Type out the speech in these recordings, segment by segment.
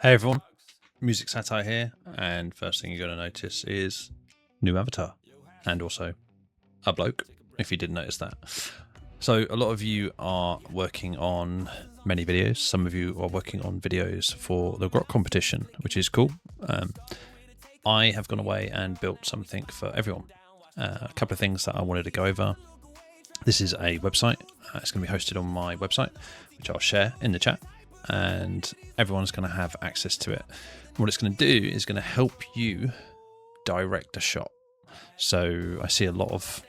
Hey everyone, Music Satire here, and first thing you're going to notice is new avatar, and also a bloke, if you didn't notice that. So a lot of you are working on many videos, some of you are working on videos for the Grok competition, which is cool. I have gone away and built something for everyone. A couple of things that I wanted to go over. This is a website, it's going to be hosted on my website, which I'll share in the chat. And everyone's going to have access to it. What it's going to do is going to help you direct a shot. So I see a lot of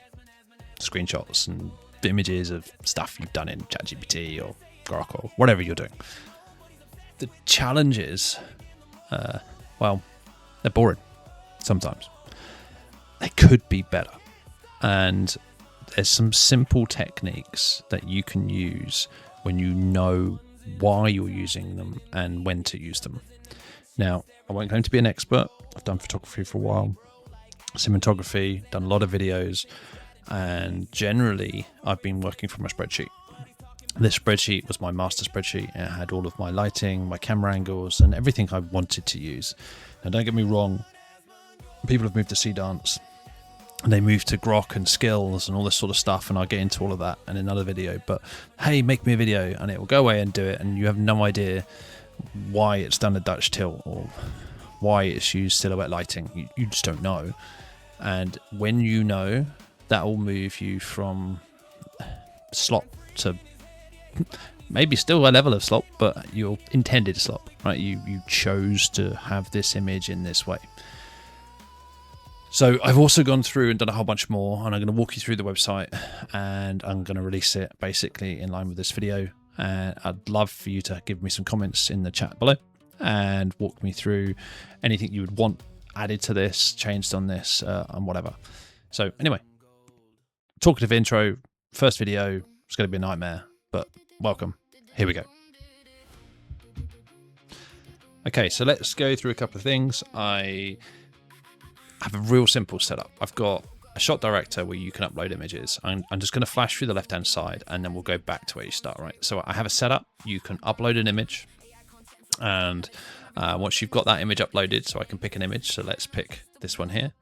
screenshots and images of stuff you've done in ChatGPT or Grok or whatever you're doing. The challenge is, well, they're boring sometimes. They could be better. And there's some simple techniques that you can use when you know why you're using them and when to use them. Now, I won't claim to be an expert. I've done photography for a while, cinematography, done a lot of videos, and generally I've been working from a spreadsheet. This spreadsheet was my master spreadsheet. It had all of my lighting, my camera angles, and everything I wanted to use. Now, don't get me wrong, people have moved to Seedance, and they moved to Grok and skills and all this sort of stuff, and I'll get into all of that in another video. But hey, make me a video, and it will go away and do it, and you have no idea why it's done a Dutch tilt or why it's used silhouette lighting. You just don't know. And when you know, that will move you from slop to maybe still a level of slop, but your intended slop, right? You chose to have this image in this way. So I've also gone through and done a whole bunch more, and I'm going to walk you through the website, and I'm going to release it basically in line with this video. And I'd love for you to give me some comments in the chat below and walk me through anything you would want added to this, changed on this, and whatever. So anyway, talkative intro, first video. It's going to be a nightmare, but welcome. Here we go. Okay, so let's go through a couple of things. I have a real simple setup. I've got a shot director where you can upload images. I'm just going to flash through the left hand side, and then we'll go back to where you start, right? So I have a setup. You can upload an image, and once you've got that image uploaded, so I can pick an image. So let's pick this one here.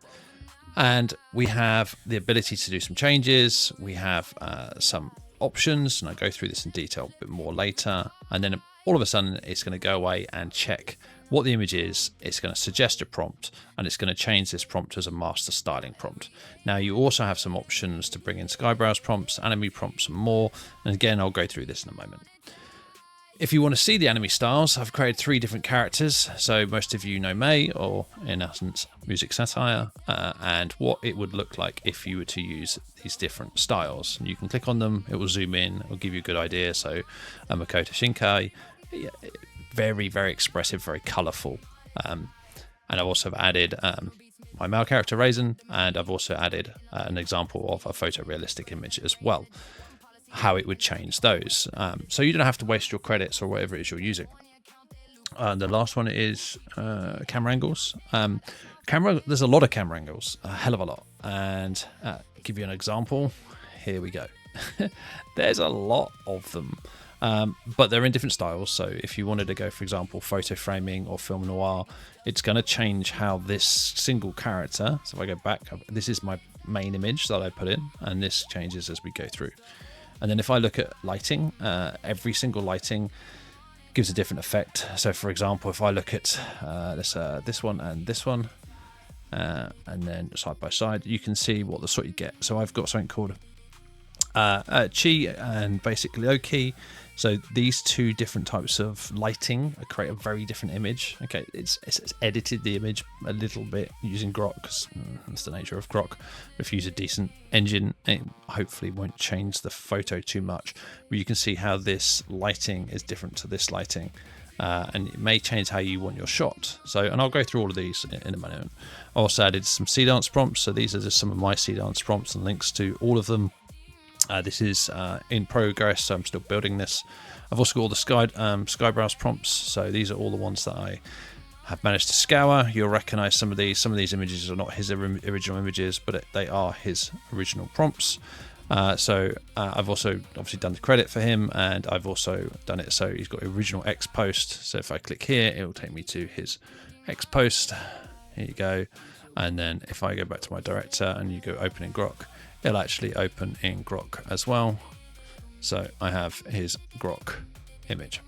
And we have the ability to do some changes. We have some options, and I'll go through this in detail a bit more later. And then all of a sudden, it's going to go away and check what the image is. It's going to suggest a prompt, and it's going to change this prompt as a master styling prompt. Now, you also have some options to bring in Skeybrows prompts, anime prompts, and more. And again, I'll go through this in a moment. If you want to see the anime styles, I've created 3 different characters. So most of you know May, or in essence, Music Satire, and what it would look like if you were to use these different styles. And you can click on them, it will zoom in, it will give you a good idea. So Makoto Shinkai, very, very expressive, very colourful. And I've also added my male character Raisin, and I've also added an example of a photorealistic image as well, how it would change those. So you don't have to waste your credits or whatever it is you're using. The last one is camera angles. There's a lot of camera angles, a hell of a lot. And give you an example, here we go. There's a lot of them. But they're in different styles. So if you wanted to go, for example, photo framing or film noir, it's going to change how this single character. So if I go back, this is my main image that I put in, and this changes as we go through. And then if I look at lighting, every single lighting gives a different effect. So for example, if I look at this one and this one, and then side by side, you can see what the sort you get. So I've got something called Chi and basically Low-key. So these 2 different types of lighting create a very different image. Okay, it's edited the image a little bit using Grok, because that's the nature of Grok. If you use a decent engine, it hopefully won't change the photo too much. But you can see how this lighting is different to this lighting. And it may change how you want your shot. So, and I'll go through all of these in a minute. I also added some Seedance prompts. So these are just some of my Seedance prompts and links to all of them. This is in progress, so I'm still building this. I've also got all the Skeybrows prompts, so these are all the ones that I have managed to scour. You'll recognize some of these. Some of these images are not his original images, but they are his original prompts. I've also obviously done the credit for him, and I've also done it so he's got original X post. So if I click here, it will take me to his X post. Here you go. And then if I go back to my director and you go open in Grok, it'll actually open in Grok as well. So I have his Grok image.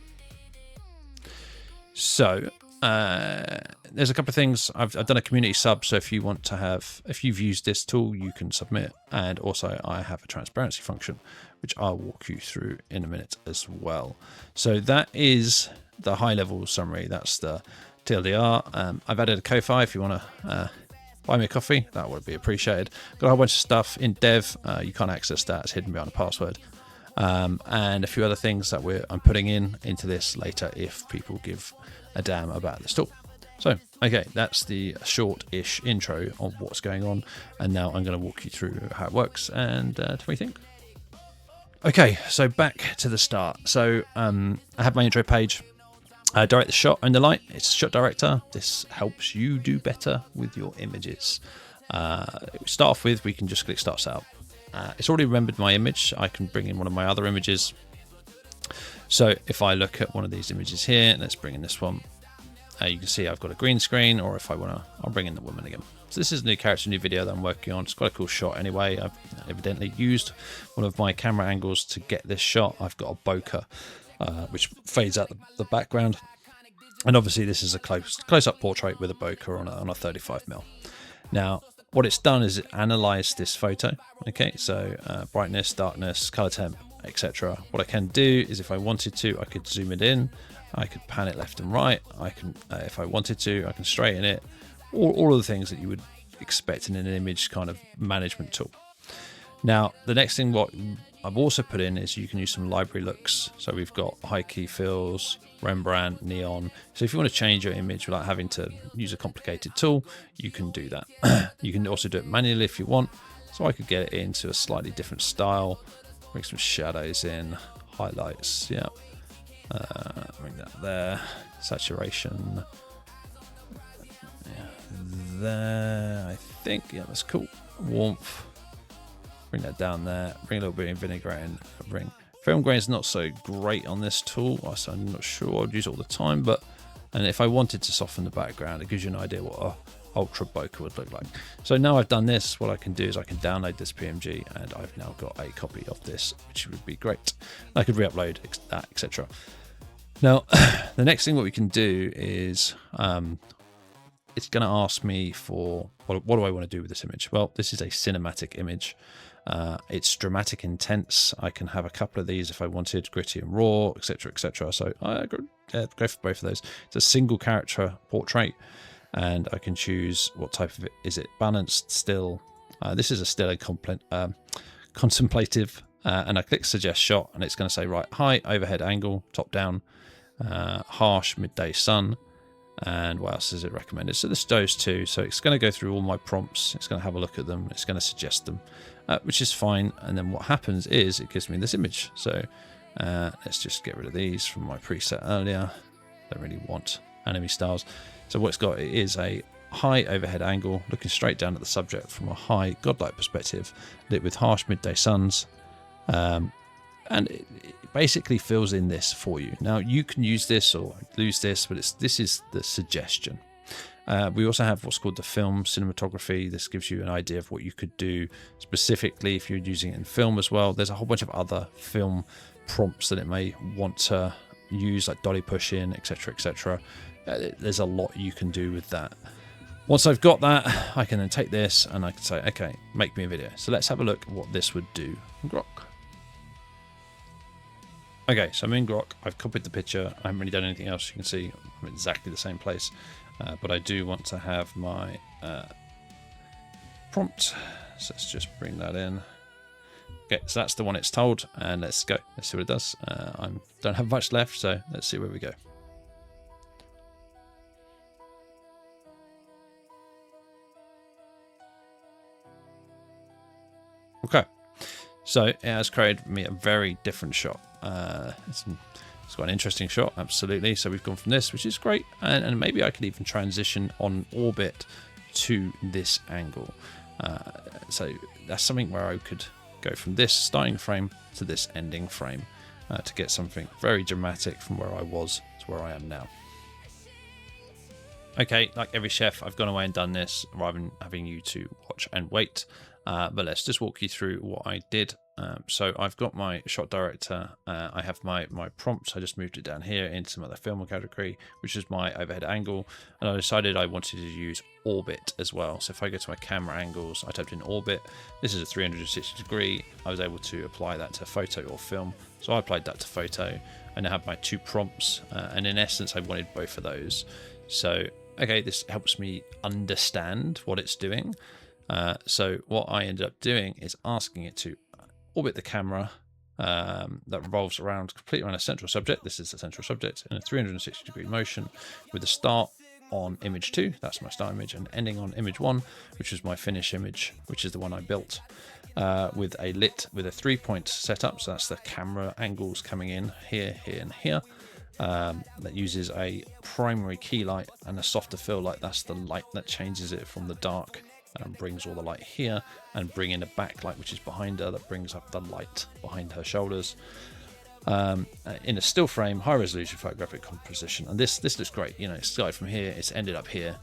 So there's a couple of things. I've done a community sub, so if you've used this tool, you can submit. And also I have a transparency function, which I'll walk you through in a minute as well. So that is the high level summary. That's the TLDR. I've added a Ko-Fi if you want to buy me a coffee. That would be appreciated. Got a whole bunch of stuff in dev. You can't access that. It's hidden behind a password. And a few other things that I'm putting into this later if people give a damn about this tool. So, okay, that's the short-ish intro of what's going on. And now I'm going to walk you through how it works and tell me what you think. Okay, so back to the start. So I have my intro page. Direct the shot and the light. It's shot director. This helps you do better with your images. Start off with, we can just click start setup. It's already remembered my image. I can bring in one of my other images. So if I look at one of these images here, let's bring in this one. You can see I've got a green screen, or if I want to, I'll bring in the woman again. So this is a new character, new video that I'm working on. It's quite a cool shot anyway. I've evidently used one of my camera angles to get this shot. I've got a bokeh, which fades out the background. And obviously this is a close-up portrait with a bokeh on a 35mm. Now, what it's done is it analyzed this photo. Okay, so brightness, darkness, color temp, etc. What I can do is if I wanted to, I could zoom it in, I could pan it left and right, I can, if I wanted to, I can straighten it, all of the things that you would expect in an image kind of management tool. Now, the next thing what I've also put in is you can use some library looks. So we've got high key fills, Rembrandt, neon. So if you want to change your image without having to use a complicated tool, you can do that. You can also do it manually if you want. So I could get it into a slightly different style, bring some shadows in, highlights, yeah. Bring that there, saturation, yeah, there, I think, yeah, that's cool. Warmth, bring that down there, bring a little bit of vinaigrette in, bring. Film grain is not so great on this tool, so I'm not sure I'd use it all the time, and if I wanted to soften the background, it gives you an idea what a ultra bokeh would look like. So now I've done this, what I can do is I can download this PNG, and I've now got a copy of this, which would be great. I could re-upload that, etc. Now, the next thing what we can do is it's going to ask me for what do I want to do with this image. Well, this is a cinematic image. It's dramatic intense. I can have a couple of these if I wanted, gritty and raw, etc, etc. So I go for both of those. It's a single character portrait, and I can choose what type of it is. It balanced, still. This is a still and contemplative, and I click suggest shot, and it's going to say right, high overhead angle, top down, harsh midday sun, and what else is it recommended? So this those two. So it's going to go through all my prompts. It's going to have a look at them. It's going to suggest them, which is fine. And then what happens is it gives me this image. So let's just get rid of these from my preset earlier. Don't really want enemy styles. So what it's got is a high overhead angle, looking straight down at the subject from a high godlike perspective, lit with harsh midday suns, and it basically fills in this for you. Now you can use this or lose this, but this is the suggestion. We also have what's called the film cinematography. This gives you an idea of what you could do specifically if you're using it in film as well. There's a whole bunch of other film prompts that it may want to use, like dolly push in, etc, etc. There's a lot you can do with that. Once I've got that, I can then take this and I can say, okay, make me a video. So let's have a look at what this would do in Grok. Okay, so I'm in Grok. I've copied the picture. I haven't really done anything else. You can see I'm in exactly the same place. But I do want to have my prompt. So let's just bring that in. Okay, so that's the one it's told. And let's go. Let's see what it does. I don't have much left, so let's see where we go. Okay, so it has created me a very different shot. It's got an interesting shot, absolutely. So we've gone from this, which is great, and maybe I could even transition on orbit to this angle. So that's something where I could go from this starting frame to this ending frame to get something very dramatic from where I was to where I am now. Okay, like every chef, I've gone away and done this rather than having you to watch and wait. But let's just walk you through what I did. So I've got my shot director. I have my prompts. I just moved it down here into my film category, which is my overhead angle. And I decided I wanted to use orbit as well. So if I go to my camera angles, I typed in orbit. This is a 360 degree. I was able to apply that to photo or film. So I applied that to photo and I have my 2 prompts. And in essence, I wanted both of those. So, okay, this helps me understand what it's doing. So what I ended up doing is asking it to orbit the camera that revolves completely around a central subject. This is the central subject in a 360 degree motion with a start on image 2, that's my start image, and ending on image 1, which is my finish image, which is the one I built, with a 3-point setup. So that's the camera angles coming in here, here, and here. That uses a primary key light and a softer fill light. That's the light that changes it from the dark and brings all the light here, and bring in a backlight which is behind her that brings up the light behind her shoulders. In a still frame, high resolution photographic composition, and this looks great. You know, it started from here, it's ended up here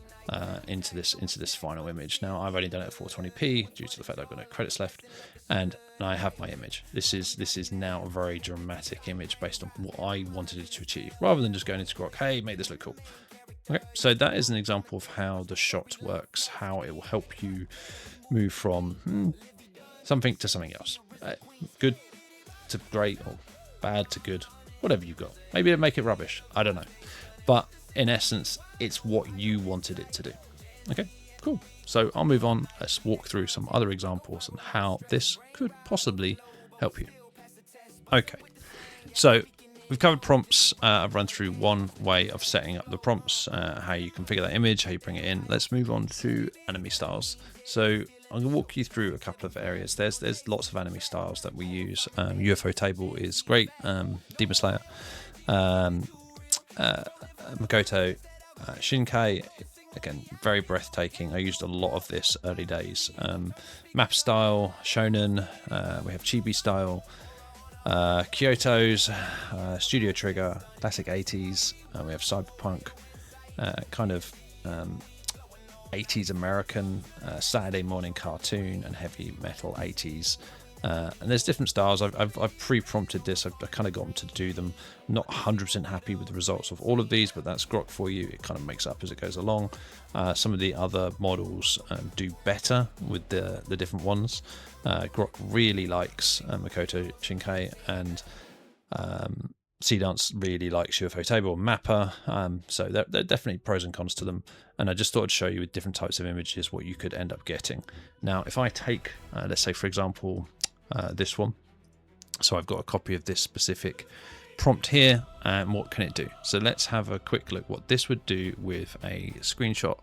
into this final image. Now I've only done it at 420p due to the fact that I've got no credits left, and I have my image. This is now a very dramatic image based on what I wanted it to achieve, rather than just going into Grok, hey, make this look cool. Okay, so that is an example of how the shot works, how it will help you move from something to something else. Good to great, or bad to good, whatever you've got. Maybe it'll make it rubbish, I don't know. But in essence, it's what you wanted it to do. Okay, cool. So I'll move on. Let's walk through some other examples and how this could possibly help you. Okay, so we've covered prompts. I've run through one way of setting up the prompts, how you configure that image, how you bring it in. Let's move on to enemy styles. So I'm going to walk you through a couple of areas. There's lots of enemy styles that we use. Ufotable is great. Demon Slayer, Makoto, Shinkai, again, very breathtaking. I used a lot of this early days. Map style, Shonen, we have Chibi style, Kyoto's, Studio Trigger, classic 80s, we have cyberpunk, kind of 80s American, Saturday morning cartoon, and heavy metal 80s. And there's different styles. I've pre-prompted this. I've kind of got them to do them. I'm not 100% happy with the results of all of these, but that's Grok for you. It kind of makes up as it goes along. Some of the other models do better with the different ones. Grok really likes Makoto Shinkai, and Seedance really likes Ufotable and Mapper. So there are definitely pros and cons to them. And I just thought I'd show you with different types of images what you could end up getting. Now, if I take, let's say, for example, this one. So I've got a copy of this specific prompt here, and what can it do? So let's have a quick look what this would do with a screenshot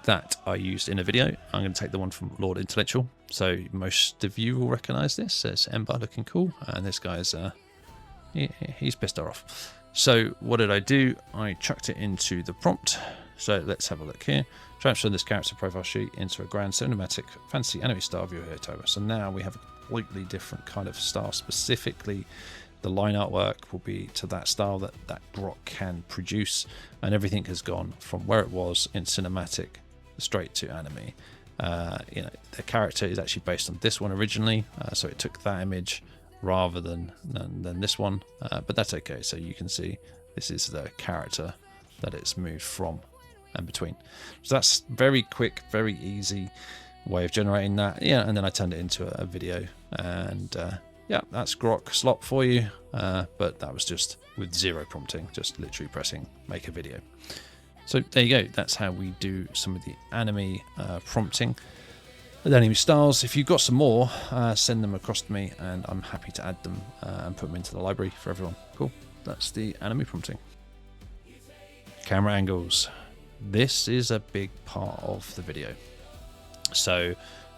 that I used in a video. I'm going to take the one from Lord Intellectual. So most of you will recognize this. It's Ember looking cool, and this guy's he's pissed her off. So what did I do? I chucked it into the prompt. So let's have a look here. Transfer this character profile sheet into a grand cinematic fantasy anime style view here. So now we have a completely different kind of style. Specifically, the line artwork will be to that style that Grok can produce, and everything has gone from where it was in cinematic straight to anime. You know, the character is actually based on this one originally, so it took that image rather than this one, but that's okay. So you can see this is the character that it's moved from and between. So that's very quick, very easy way of generating that. Yeah, and then I turned it into a video, and yeah, that's Grok slop for you, but that was just with zero prompting, just literally pressing make a video. So there you go. That's how we do some of the anime prompting. The anime styles. If you've got some more, send them across to me, and I'm happy to add them and put them into the library for everyone. Cool. That's the anime prompting. Camera angles. This is a big part of the video. So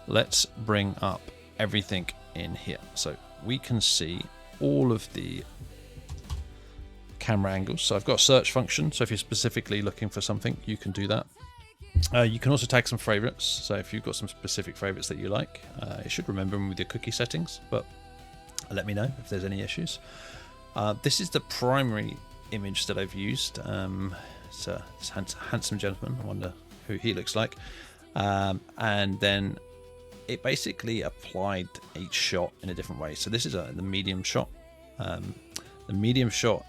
let's bring up everything in here. So we can see all of the camera angles. So I've got a search function. So if you're specifically looking for something, you can do that. You can also tag some favorites. So if you've got some specific favorites that you like, you should remember them with your cookie settings, but let me know if there's any issues. This is the primary image that I've used. It's a handsome gentleman. I wonder who he looks like. And then it basically applied each shot in a different way. So this is the medium shot. The medium shot,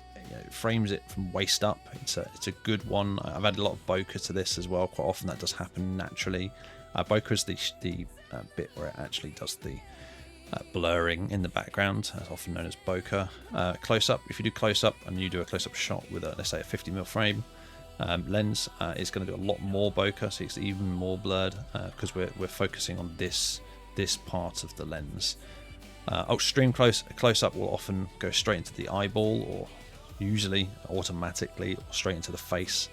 frames it from waist up. It's a good one. I've added a lot of bokeh to this as well. Quite often that does happen naturally. Bokeh is the bit where it actually does the blurring in the background, often known as bokeh. Close up, if you do close up and you do a close up shot with let's say a 50mm frame lens, it's going to do a lot more bokeh, so it's even more blurred because we're focusing on this part of the lens. Extreme close up will often go straight into the eyeball, or usually automatically straight into the face.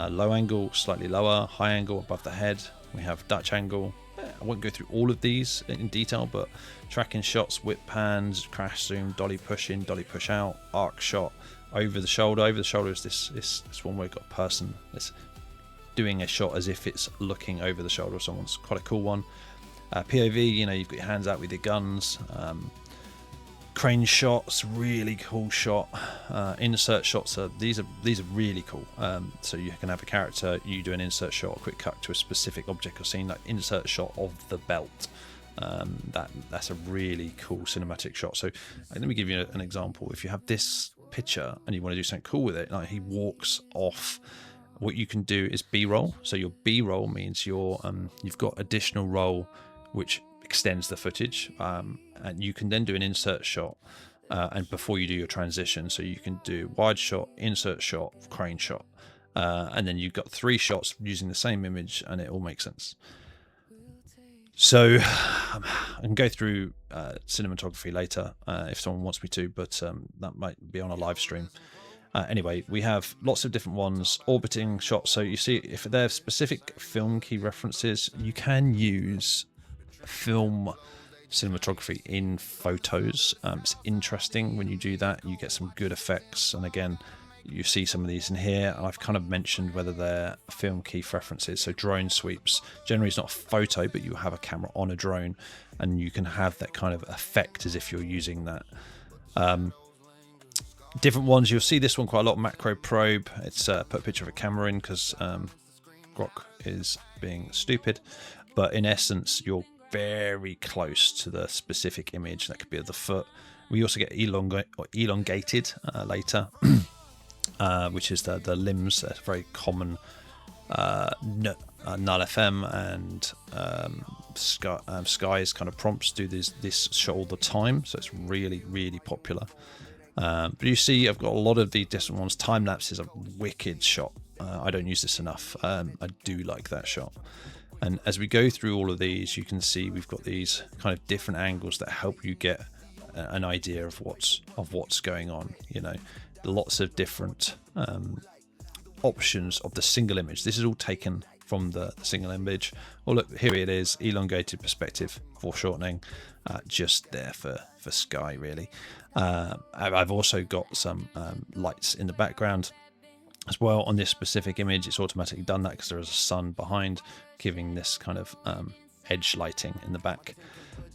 Low angle, slightly lower. High angle, above the head. We have Dutch angle. I won't go through all of these in detail, but tracking shots, whip pans, crash zoom, dolly push in, dolly push out, arc shot, over the shoulder. Over the shoulder is this one where you've got a person that's doing a shot as if it's looking over the shoulder of someone. It's quite a cool one. POV, you've got your hands out with your guns. Crane shots, really cool shot. Insert shots these are really cool. So you can have a character, you do an insert shot, a quick cut to a specific object or scene, like insert shot of the belt. That's a really cool cinematic shot. So let me give you an example. If you have this picture and you want to do something cool with it, like he walks off, what you can do is B-roll. So your B-roll means you've got additional roll which extends the footage, and you can then do an insert shot and before you do your transition, so you can do wide shot, insert shot, crane shot, and then you've got 3 shots using the same image and it all makes sense. So I can go through cinematography later if someone wants me to, but that might be on a live stream. Anyway, we have lots of different ones, orbiting shots. So you see, if there are specific film key references, you can use film cinematography in photos. It's interesting when you do that, you get some good effects, and again you see some of these in here. I've kind of mentioned whether they're film key references. So drone sweeps, generally it's not a photo, but you have a camera on a drone and you can have that kind of effect as if you're using that. Different ones, you'll see this one quite a lot, macro probe. It's put a picture of a camera in because Grok is being stupid, but in essence you're very close to the specific image. That could be of the foot. We also get elongated later, which is the limbs. That's very common. Null FM and Sky's kind of prompts do this shot all the time, so it's really, really popular. But you see, I've got a lot of these different ones. Time lapse is a wicked shot. I don't use this enough. I do like that shot. And as we go through all of these, you can see we've got these kind of different angles that help you get an idea of what's going on. Lots of different options of the single image. This is all taken from the single image. Oh look, here it is, elongated perspective, foreshortening, just there for Sky really. I've also got some lights in the background as well. On this specific image, it's automatically done that because there is a sun behind, giving this kind of edge lighting in the back.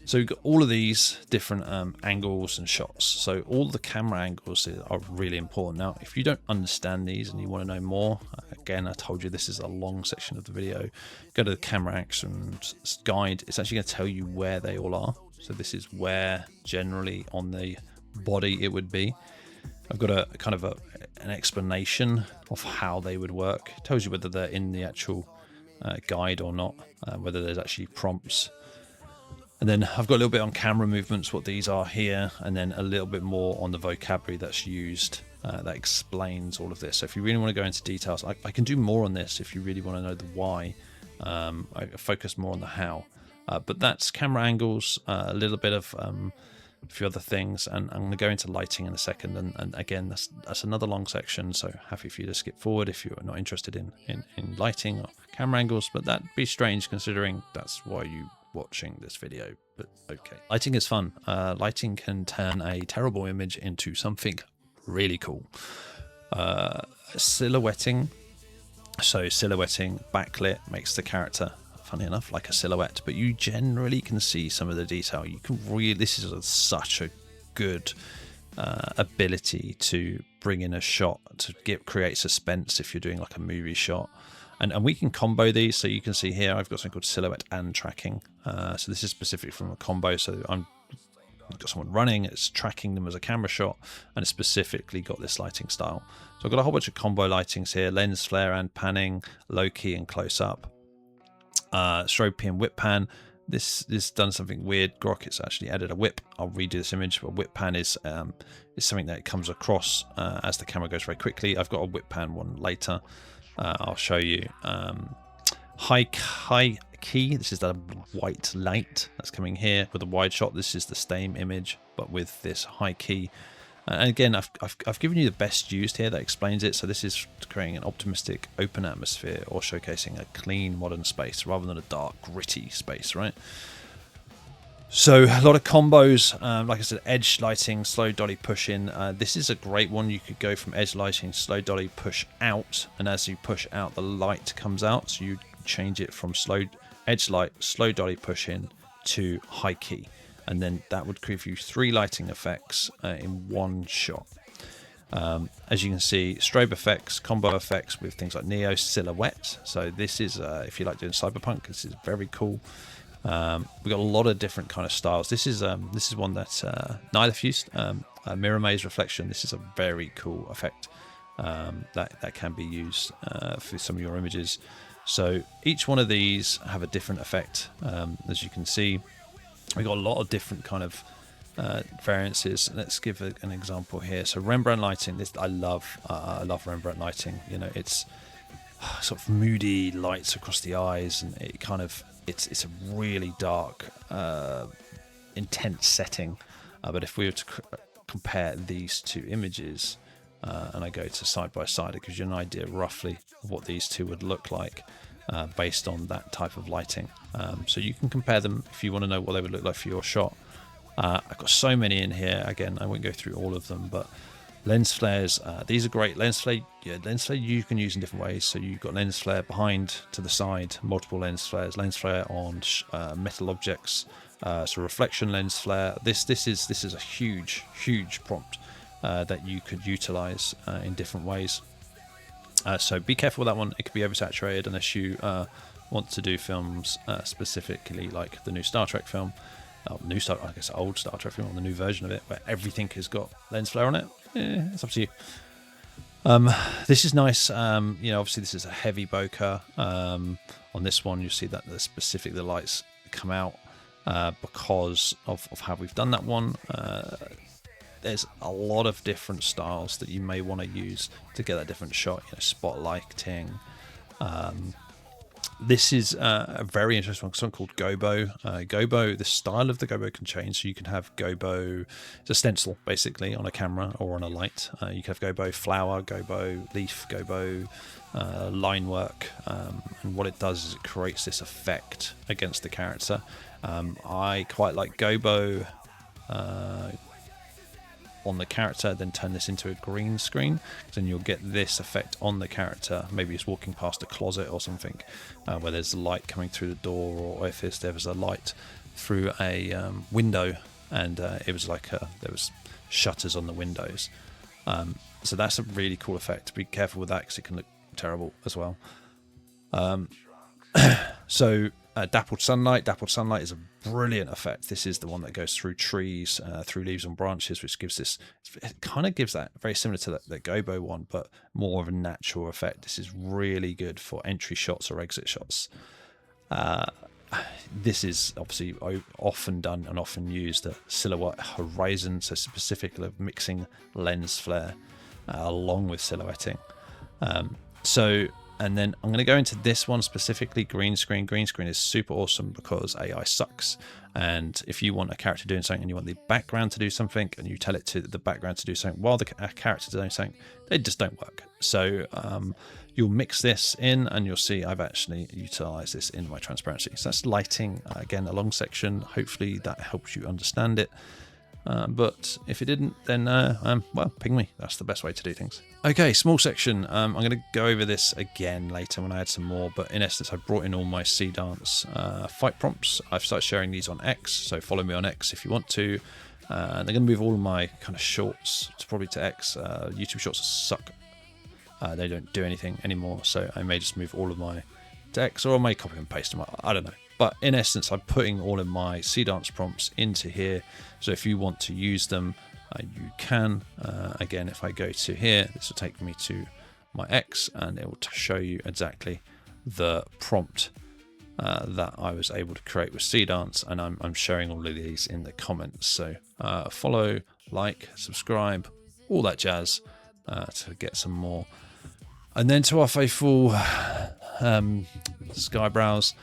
So we've got all of these different angles and shots. So all the camera angles are really important. Now, if you don't understand these and you want to know more, again, I told you this is a long section of the video. Go to the camera actions guide. It's actually going to tell you where they all are. So this is where generally on the body it would be. I've got a kind of an explanation of how they would work. It tells you whether they're in the actual guide or not, whether there's actually prompts. And then I've got a little bit on camera movements, what these are here, and then a little bit more on the vocabulary that's used that explains all of this. So if you really want to go into details, I can do more on this if you really want to know the why. I focus more on the how. But that's camera angles, a little bit of a few other things, and I'm going to go into lighting in a second. And again, that's another long section, so happy for you to skip forward if you're not interested in lighting or camera angles. But that'd be strange considering that's why you watching this video, but okay. Lighting is fun. Lighting can turn a terrible image into something really cool. Silhouetting So silhouetting, backlit makes the character, funny enough, like a silhouette, but you generally can see some of the detail. You can really, this is such a good ability to bring in a shot to create suspense if you're doing like a movie shot. And we can combo these, so you can see here I've got something called silhouette and tracking. So this is specific from a combo, so I've got someone running, it's tracking them as a camera shot, and it's specifically got this lighting style. So I've got a whole bunch of combo lightings here: lens flare and panning, low key and close up, strobe P and whip pan. This done something weird. Grok, it's actually added a whip. I'll redo this image. But whip pan is something that comes across as the camera goes very quickly. I've got a whip pan one later. I'll show you. High key. This is the white light that's coming here with a wide shot. This is the same image, but with this high key. And again, I've given you the best used here that explains it. So this is creating an optimistic open atmosphere or showcasing a clean modern space rather than a dark gritty space, right? So a lot of combos, like I said, edge lighting, slow dolly push in. This is a great one. You could go from edge lighting, slow dolly push out, and as you push out, the light comes out. So you change it from edge light, slow dolly push in to high key. And then that would give you 3 lighting effects in one shot. As you can see, strobe effects, combo effects with things like Neo silhouette. So this is, if you like doing cyberpunk, this is very cool. We've got a lot of different kind of styles. This is one that Nihilif used, mirror maze reflection. This is a very cool effect that can be used for some of your images. So each one of these have a different effect, as you can see. We've got a lot of different kind of variances. Let's give an example here. So Rembrandt lighting. This I love Rembrandt lighting. You know, it's sort of moody lights across the eyes, and it kind of it's a really dark, intense setting. But if we were to compare these two images, and I go to side by side, it gives you an idea roughly of what these two would look like. Based on that type of lighting, so you can compare them if you want to know what they would look like for your shot. I've got so many in here. Again, I won't go through all of them, but lens flares, these are great. Lens flare you can use in different ways. So you've got lens flare behind to the side, multiple lens flares, lens flare on metal objects, so reflection lens flare. This is a huge prompt that you could utilize in different ways. So be careful with that one. It could be oversaturated unless you want to do films specifically like the new Star Trek film, old Star Trek film, or the new version of it, where everything has got lens flare on it. It's up to you. This is nice. Obviously this is a heavy bokeh. On this one, you see that the lights come out because of how we've done that one. There's a lot of different styles that you may want to use to get that different shot. Spotlighting. This is a very interesting one, something called gobo. The style of the gobo can change. So you can have gobo, it's a stencil basically on a camera or on a light. You can have gobo flower, gobo leaf, gobo line work. And what it does is it creates this effect against the character. I quite like gobo on the character, then turn this into a green screen, then you'll get this effect on the character. Maybe it's walking past a closet or something, where there's light coming through the door, or if there was a light through a window, and it was like there was shutters on the windows. So that's a really cool effect. Be careful with that because it can look terrible as well. So dappled sunlight. Dappled sunlight is a brilliant effect. This is the one that goes through trees, through leaves and branches, which gives this, it kind of gives that very similar to the gobo one, but more of a natural effect. This is really good for entry shots or exit shots. This is obviously often done and often used at silhouette horizon, so specifically of mixing lens flare along with silhouetting. And then I'm going to go into this one specifically, green screen. Green screen is super awesome because AI sucks. And if you want a character doing something and you want the background to do something, and you tell it to the background to do something while the character is doing something, they just don't work. So you'll mix this in and you'll see I've actually utilized this in my transparency. So that's lighting, again, a long section. Hopefully that helps you understand it. But if it didn't, then well, ping me. That's the best way to do things. Okay, small section. I'm going to go over this again later when I add some more, but in essence, I brought in all my Seedance fight prompts. I've started sharing these on X, so follow me on X if you want to. They're going to move all of my kind of shorts probably to X. YouTube shorts suck. They don't do anything anymore, so I may just move all of my to X, or I may copy and paste them. I don't know. But in essence, I'm putting all of my Seedance prompts into here. So if you want to use them, you can. Again, if I go to here, this will take me to my X, and it will show you exactly the prompt that I was able to create with Seedance, and I'm sharing all of these in the comments. So follow, like, subscribe, all that jazz to get some more. And then to our faithful Skyebrows,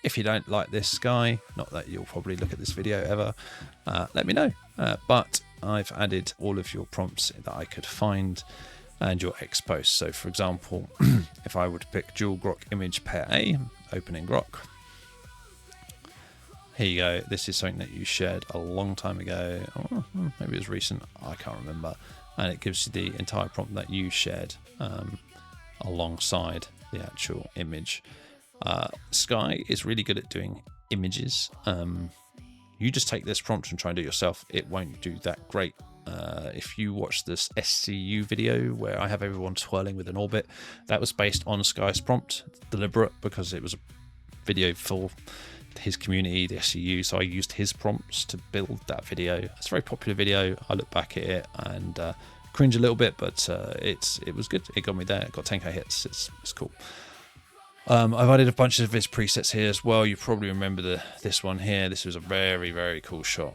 if you don't like this sky, not that you'll probably look at this video ever, let me know. But I've added all of your prompts that I could find and your X posts. So for example, if I were to pick dual Grok image pair A, opening Grok. Here you go. This is something that you shared a long time ago. Oh, maybe it was recent. I can't remember. And it gives you the entire prompt that you shared alongside the actual image. Sky is really good at doing images. You just take this prompt and try and do it yourself. It won't do that great. If you watch this SCU video where I have everyone twirling with an orbit, that was based on Sky's prompt, deliberate, because it was a video for his community, the SCU, so I used his prompts to build that video. It's a very popular video. I look back at it and cringe a little bit, but it was good. It got me there. It got 10k hits. It's cool. I've added a bunch of his presets here as well. You probably remember this one here. This was a very, very cool shot.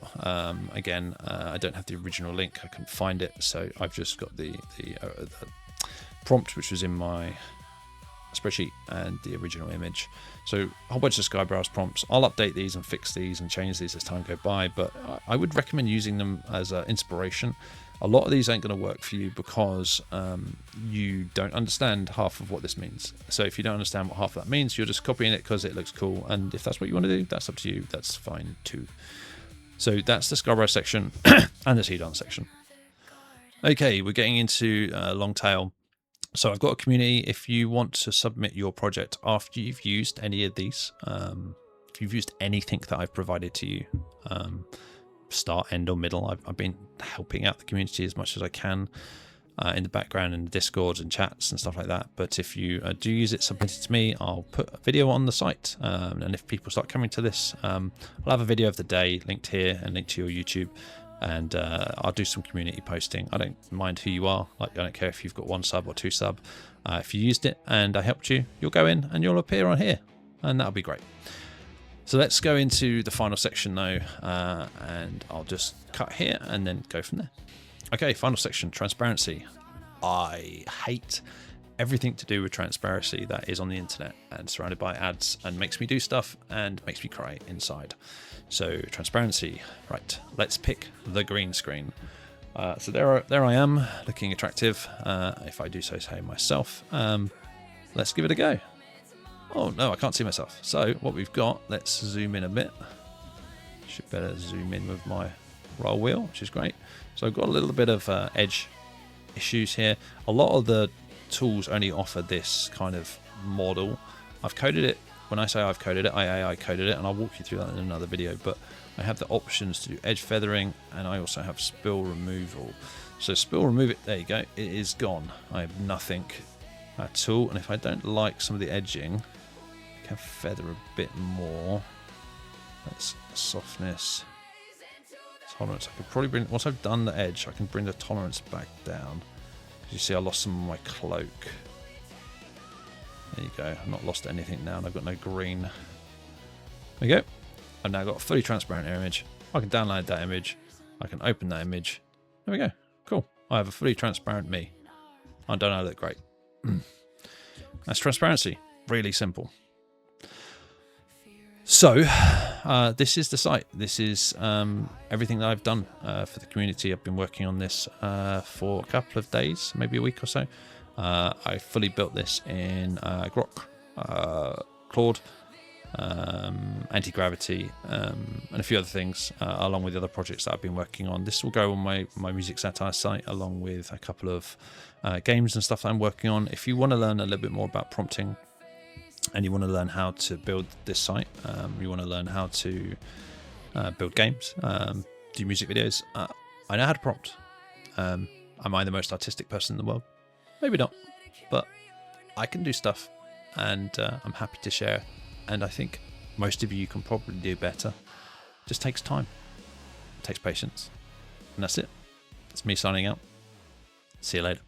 Again, I don't have the original link. I couldn't find it, so I've just got the prompt, which was in my spreadsheet, and the original image. So a whole bunch of Skeybrows prompts. I'll update these and fix these and change these as time go by, but I would recommend using them as inspiration. A lot of these ain't going to work for you because you don't understand half of what this means. So if you don't understand what half of that means, you're just copying it because it looks cool, and if that's what you want to do, that's up to you. That's fine too. So that's the Skeybrows section and the Seedance section. Okay, we're getting into long tail. So I've got a community. If you want to submit your project after you've used any of these, if you've used anything that I've provided to you, start, end, or middle, I've been helping out the community as much as I can in the background, in the Discords and chats and stuff like that. But if you do use it, submit it to me. I'll put a video on the site, and if people start coming to this, I'll have a video of the day linked here and linked to your YouTube. And I'll do some community posting. I don't mind who you are. Like, I don't care if you've got 1 sub or 2 sub. If you used it and I helped you, you'll go in and you'll appear on here, and that'll be great. So let's go into the final section though, and I'll just cut here and then go from there. Okay, final section, transparency. I hate everything to do with transparency that is on the internet and surrounded by ads and makes me do stuff and makes me cry inside. So transparency, right, let's pick the green screen. So there I am, looking attractive, if I do so say myself. Let's give it a go. Oh no, I can't see myself. So what we've got, let's zoom in a bit. Should better zoom in with my roll wheel, which is great. So I've got a little bit of edge issues here. A lot of the tools only offer this kind of model. I've coded it. When I say I've coded it, I AI coded it, and I'll walk you through that in another video, but I have the options to do edge feathering, and I also have spill removal. So spill remove it, there you go, it is gone. I have nothing at all, and if I don't like some of the edging, I can feather a bit more. That's softness, tolerance. I could probably bring, once I've done the edge, I can bring the tolerance back down. You see I lost some of my cloak. There you go, I've not lost anything now, and I've got no green. There you go. I've now got a fully transparent image. I can download that image. I can open that image. There we go. Cool. I have a fully transparent me. I don't know, look great. That's transparency. Really simple. So, this is the site. This is everything that I've done for the community. I've been working on this for a couple of days, maybe a week or so. I fully built this in Grok, Claude, anti-gravity, and a few other things, along with the other projects that I've been working on. This will go on my music satire site, along with a couple of games and stuff that I'm working on. If you want to learn a little bit more about prompting, and you want to learn how to build this site, you want to learn how to build games, do music videos, I know how to prompt. Am I the most artistic person in the world? Maybe not, but I can do stuff, and I'm happy to share. And I think most of you can probably do better. It just takes time. It takes patience. And that's it. It's me signing out. See you later.